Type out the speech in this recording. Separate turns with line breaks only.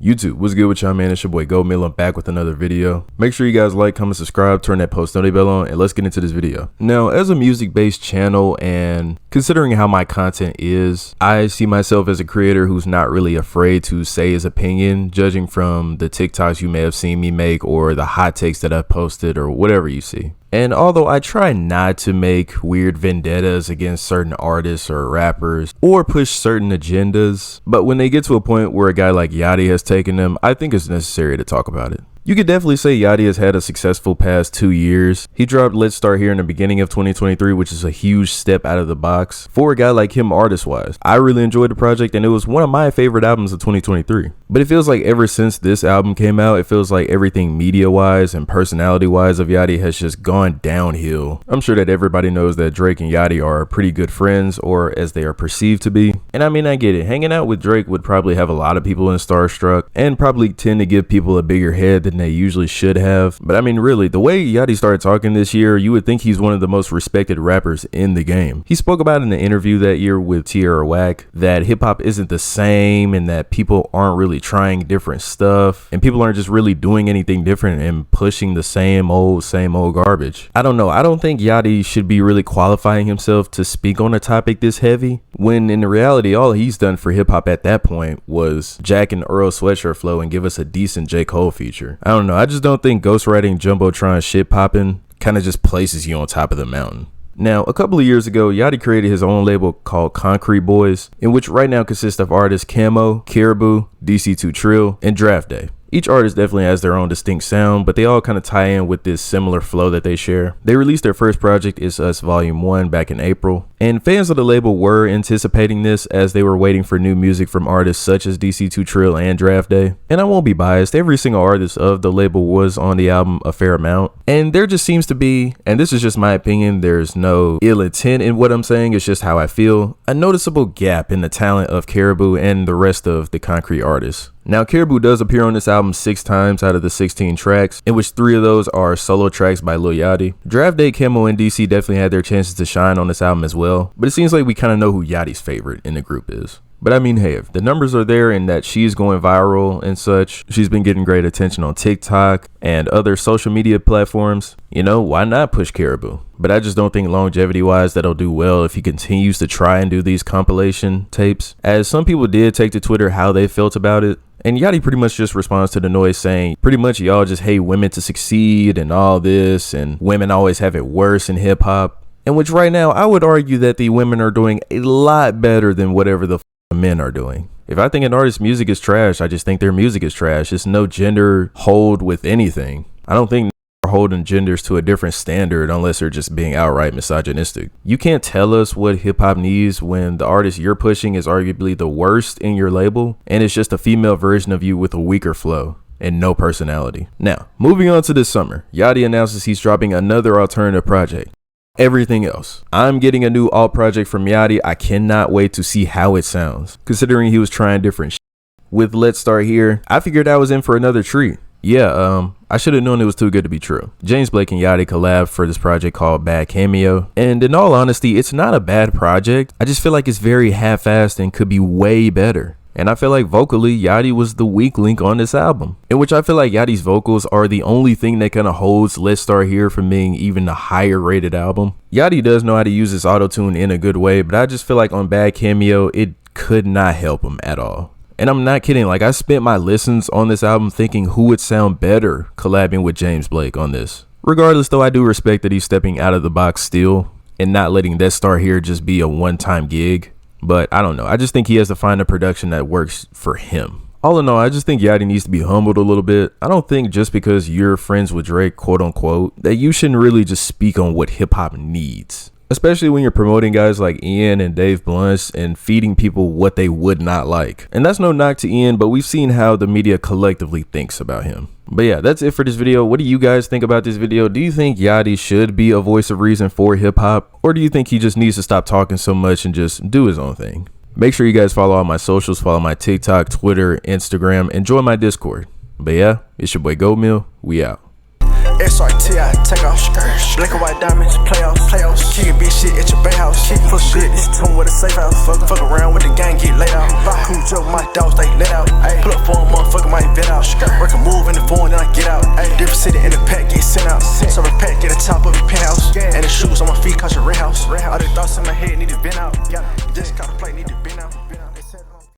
YouTube, what's good with y'all, man? It's your boy Goldmill. I'm back with another video. Make sure you guys like, comment, subscribe, turn that post notification bell on, and let's get into this video. Now, as a music-based channel and considering how my content is, I see myself as a creator who's not really afraid to say his opinion, judging from the TikToks you may have seen me make or the hot takes that I've posted or whatever you see. And although I try not to make weird vendettas against certain artists or rappers or push certain agendas, but when they get to a point where a guy like Yachty has taken them, I think it's necessary to talk about it. You could definitely say Yachty has had a successful past 2 years. He dropped Let's Start Here in the beginning of 2023, which is a huge step out of the box for a guy like him artist-wise. I really enjoyed the project and it was one of my favorite albums of 2023. But it feels like ever since this album came out, it feels like everything media-wise and personality-wise of Yachty has just gone downhill. I'm sure that everybody knows that Drake and Yachty are pretty good friends, or as they are perceived to be. And I mean, I get it. Hanging out with Drake would probably have a lot of people in starstruck and probably tend to give people a bigger head than they usually should have. But I mean, really, the way Yachty started talking this year, you would think he's one of the most respected rappers in the game. He spoke about in an interview that year with Tierra Whack that hip-hop isn't the same and that people aren't really trying different stuff and people aren't just really doing anything different and pushing the same old garbage. I don't know. I don't think Yachty should be really qualifying himself to speak on a topic this heavy, when in reality all he's done for hip-hop at that point was Jack and Earl sweatshirt flow and give us a decent J. Cole feature. I don't know. I just don't think ghostwriting Jumbotron shit popping kind of just places you on top of the mountain. Now, a couple of years ago, Yachty created his own label called Concrete Boys, in which right now consists of artists Cameo, karrahbooo, DC2 Trill, and Draft Day. Each artist definitely has their own distinct sound, but they all kind of tie in with this similar flow that they share. They released their first project, It's Us Volume 1, back in April, and fans of the label were anticipating this as they were waiting for new music from artists such as DC2 Trill and Draft Day. And I won't be biased, every single artist of the label was on the album a fair amount, and there just seems to be, and this is just my opinion, there's no ill intent in what I'm saying, it's just how I feel, a noticeable gap in the talent of karrahbooo and the rest of the Concrete artists. Now, karrahbooo does appear on this album 6 times out of the 16 tracks, in which 3 of those are solo tracks by Lil Yachty. Draft Day, Cameo, and DC definitely had their chances to shine on this album as well, but it seems like we kind of know who Yachty's favorite in the group is. But I mean, hey, if the numbers are there and that she's going viral and such, she's been getting great attention on TikTok and other social media platforms, you know, why not push karrahbooo? But I just don't think longevity-wise that'll do well if he continues to try and do these compilation tapes, as some people did take to Twitter how they felt about it. And Yachty pretty much just responds to the noise saying, pretty much y'all just hate women to succeed and all this, and women always have it worse in hip-hop. In which right now, I would argue that the women are doing a lot better than whatever the men are doing. If I think an artist's music is trash, I just think their music is trash. It's no gender hold with anything. I don't think are holding genders to a different standard unless they're just being outright misogynistic. You can't tell us what hip-hop needs when the artist you're pushing is arguably the worst in your label and it's just a female version of you with a weaker flow and no personality. Now, moving on to this summer, Yachty announces he's dropping another alternative project. Everything else. I'm getting a new alt project from Yachty. I cannot wait to see how it sounds, considering he was trying different shit. With Let's Start Here, I figured I was in for another treat. Yeah, I should have known it was too good to be true. James Blake and Yachty collabed for this project called Bad Cameo, and in all honesty, it's not a bad project. I just feel like it's very half-assed and could be way better. And I feel like vocally, Yachty was the weak link on this album, in which I feel like Yachty's vocals are the only thing that kind of holds Let's Start Here from being even a higher rated album. Yachty does know how to use this auto-tune in a good way, but I just feel like on Bad Cameo, it could not help him at all. And I'm not kidding, like I spent my listens on this album thinking who would sound better collabing with James Blake on this. Regardless though, I do respect that he's stepping out of the box still and not letting Let's Start Here just be a one-time gig. But I don't know. I just think he has to find a production that works for him. All in all, I just think Yachty needs to be humbled a little bit. I don't think just because you're friends with Drake, quote unquote, that you shouldn't really just speak on what hip hop needs. Especially when you're promoting guys like Ian and Dave Blunts and feeding people what they would not like. And that's no knock to Ian, but we've seen how the media collectively thinks about him. But yeah, that's it for this video. What do you guys think about this video? Do you think Yachty should be a voice of reason for hip hop? Or do you think he just needs to stop talking so much and just do his own thing? Make sure you guys follow all my socials, follow my TikTok, Twitter, Instagram, and join my Discord. But yeah, it's your boy Goldmill. We out.
SRT, I take off. Black and white diamonds, playoffs. Kicking big shit at your bay house. Fuck goodness, tell me what a safe house. Fuck around with the gang, get laid out. Cool joke, my dogs, they let out. Pull up for a motherfucker, my Work a move in the phone, then I get out. Different city in the pack, get sent out. Serve a pack, get the top of the penthouse. And the shoes on my feet, cause your rent house. All the thoughts in my head need to vent out.